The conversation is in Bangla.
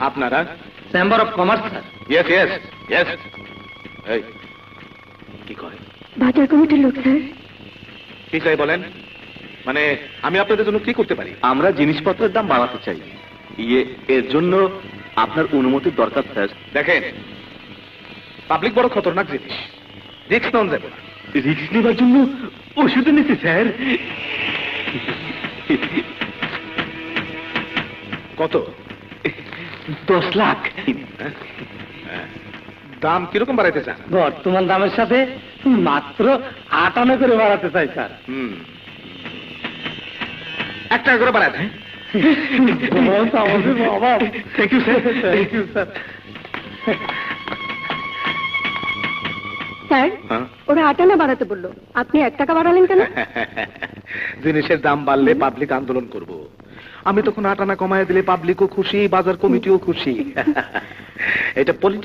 আপনারা? Chamber of commerce sir. Yes yes yes. এই কি কয়? বাজার কমিটির লোক স্যার। কি চাই বলেন? মানে আমি আপনাদের জন্য কি করতে পারি? আমরা জিনিসপত্রের দাম বাড়াতে চাই, এর জন্য আপনার অনুমতির দরকার স্যার। দেখেন, পাবলিক বড় খতরনাক জিনিস, রিস্ক নেওয়া যাবে না। রিস্ক নেবার জন্য ওষুধ নিচ্ছি স্যার। কত? 10 লাখ। দাম কিরকম বাড়াইতে চান? বর্তমান দামের সাথে মাত্র 58 করে বাড়াতে চাই স্যার। 1 টাকা করে বাড়ায় দেয়। Thank you sir. Thank you sir. Sir, হ্যাঁ? ওরা 58 বাড়াতে বললো, আপনি 1 টাকা বাড়ালেন কেন? জিনিসের দাম বাড়লে পাবলিক আন্দোলন করব। আমি তখন 8 আনা কমায় দিলে পাবলিকও খুশি, বাজার কমিটিও খুশি। এটা